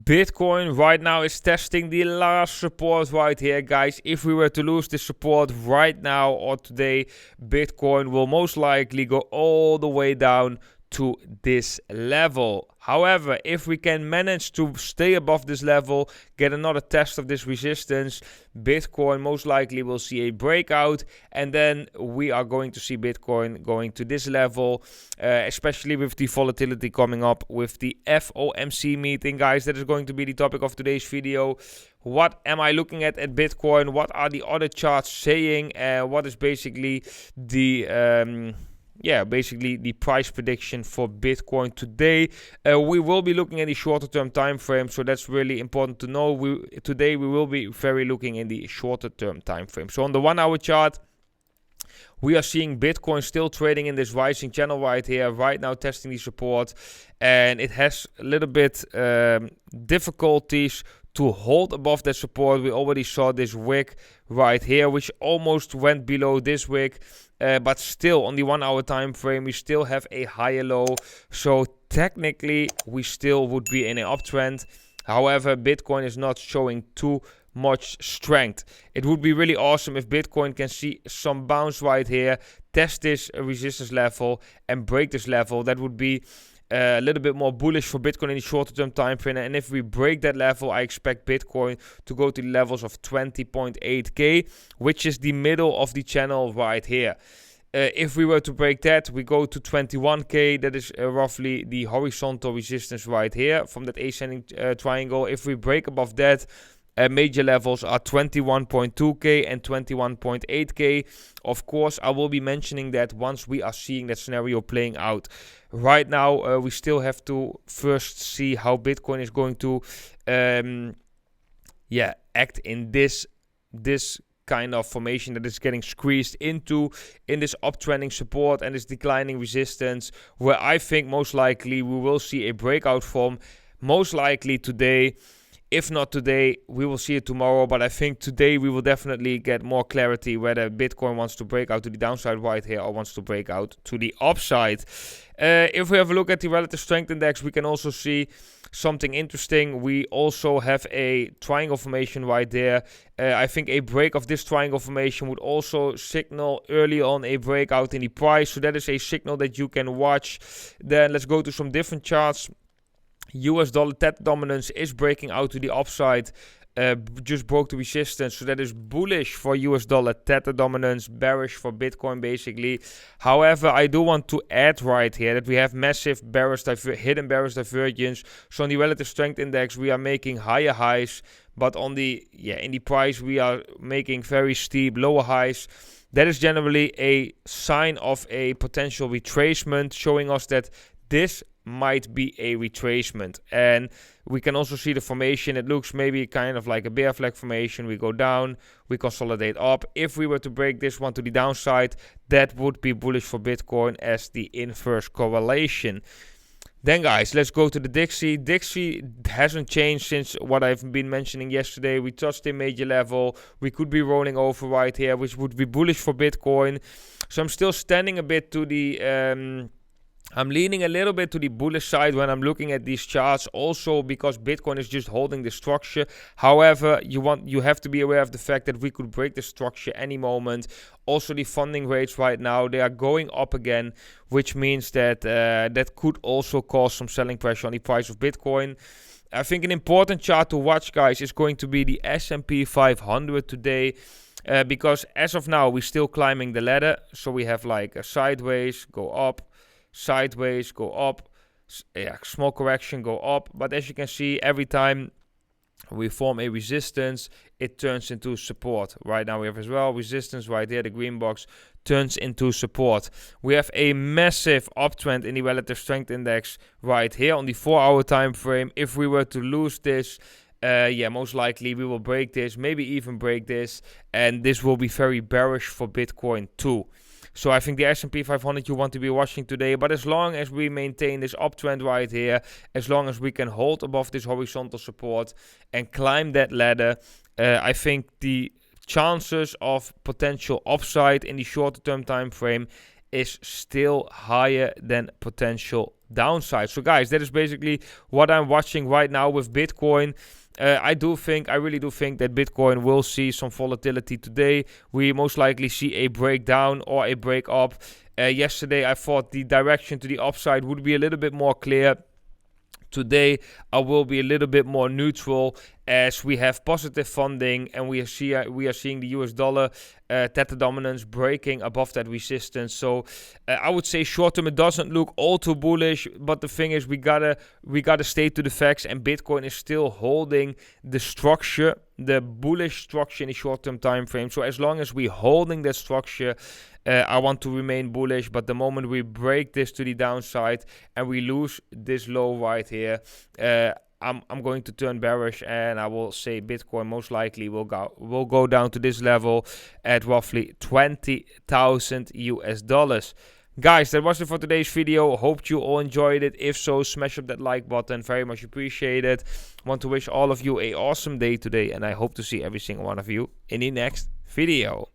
Bitcoin right now is testing the last support right here, guys. If we were to lose this support right now or today, Bitcoin will most likely go all the way down to this level. However, if we can manage to stay above this level, get another test of this resistance, Bitcoin most likely will see a breakout, and then we are going to see Bitcoin going to this level, especially with the volatility coming up with the FOMC meeting, guys. That is going to be the topic of today's video. What am I looking at Bitcoin? What are the other charts saying? What is basically the basically the price prediction for Bitcoin today. We will be looking at the shorter term time frame, so that's really important to know. Today we will be very looking in the shorter term time frame. So on the 1 hour chart, we are seeing Bitcoin still trading in this rising channel right here, right now testing the support, and it has a little bit difficulties to hold above that support. We already saw this wick right here, which almost went below this wick, but still on the 1 hour time frame, we still have a higher low. So technically, we still would be in an uptrend. However, Bitcoin is not showing too much strength. It would be really awesome if Bitcoin can see some bounce right here, test this resistance level and break this level. That would be a little bit more bullish for Bitcoin in the shorter term time frame. And if we break that level, I expect Bitcoin to go to the levels of 20.8k, which is the middle of the channel right here. If we were to break that, we go to 21k. That is roughly the horizontal resistance right here from that ascending triangle. If we break above that, major levels are 21.2k and 21.8k. Of course, I will be mentioning that once we are seeing that scenario playing out. Right now, we still have to first see how Bitcoin is going to act in this kind of formation that is getting squeezed into in this uptrending support and this declining resistance, where I think most likely we will see a breakout from, most likely today. If not today, we will see it tomorrow. But I think today we will definitely get more clarity whether Bitcoin wants to break out to the downside right here or wants to break out to the upside. If we have a look at the relative strength index, we can also see something interesting. We also have a triangle formation right there. I think a break of this triangle formation would also signal early on a breakout in the price. So that is a signal that you can watch. Then let's go to some different charts. US dollar tether dominance is breaking out to the upside, just broke the resistance, so that is bullish for US dollar tether dominance, bearish for Bitcoin basically. However, I do want to add right here that we have massive hidden bearish divergence. So on the relative strength index, we are making higher highs, but on the in the price we are making very steep lower highs. That is generally a sign of a potential retracement, showing us that this might be a retracement. And we can also see the formation. It looks maybe kind of like a bear flag formation. We go down, we consolidate up. If we were to break this one to the downside, that would be bullish for Bitcoin as the inverse correlation. Then guys, let's go to the Dixie. Dixie hasn't changed since what I've been mentioning yesterday. We touched a major level. We could be rolling over right here, which would be bullish for Bitcoin. So I'm still standing a bit to the I'm leaning a little bit to the bullish side when I'm looking at these charts, also because Bitcoin is just holding the structure. However, you have to be aware of the fact that we could break the structure any moment. Also, the funding rates right now, they are going up again, which means that that could also cause some selling pressure on the price of Bitcoin. I think an important chart to watch, guys, is going to be the S&P 500 today. Because as of now, we're still climbing the ladder. So we have like a sideways, go up, sideways, go up, small correction, go up. But as you can see, every time we form a resistance, it turns into support. Right now we have as well resistance right there, the green box turns into support. We have a massive uptrend in the relative strength index right here on the 4-hour time frame. If we were to lose this, most likely we will break this, maybe even break this, and this will be very bearish for Bitcoin too. So I think the S&P 500 you want to be watching today. But as long as we maintain this uptrend right here, as long as we can hold above this horizontal support and climb that ladder, I think the chances of potential upside in the shorter term time frame is still higher than potential downside. So guys, that is basically what I'm watching right now with Bitcoin. I really do think that Bitcoin will see some volatility today. We most likely see a breakdown or a break up. Yesterday, I thought the direction to the upside would be a little bit more clear. Today, I will be a little bit more neutral as we have positive funding and we are seeing the US dollar Theta dominance breaking above that resistance. So I would say short term it doesn't look all too bullish, but the thing is we gotta stay to the facts, and Bitcoin is still holding the structure, the bullish structure in the short term time frame. So as long as we're holding that structure, I want to remain bullish. But the moment we break this to the downside and we lose this low right here, I'm going to turn bearish, and I will say Bitcoin most likely will go down to this level at roughly 20,000 US dollars. Guys, that was it for today's video. Hope you all enjoyed it. If so, smash up that like button. Very much appreciate it. Want to wish all of you an awesome day today, and I hope to see every single one of you in the next video.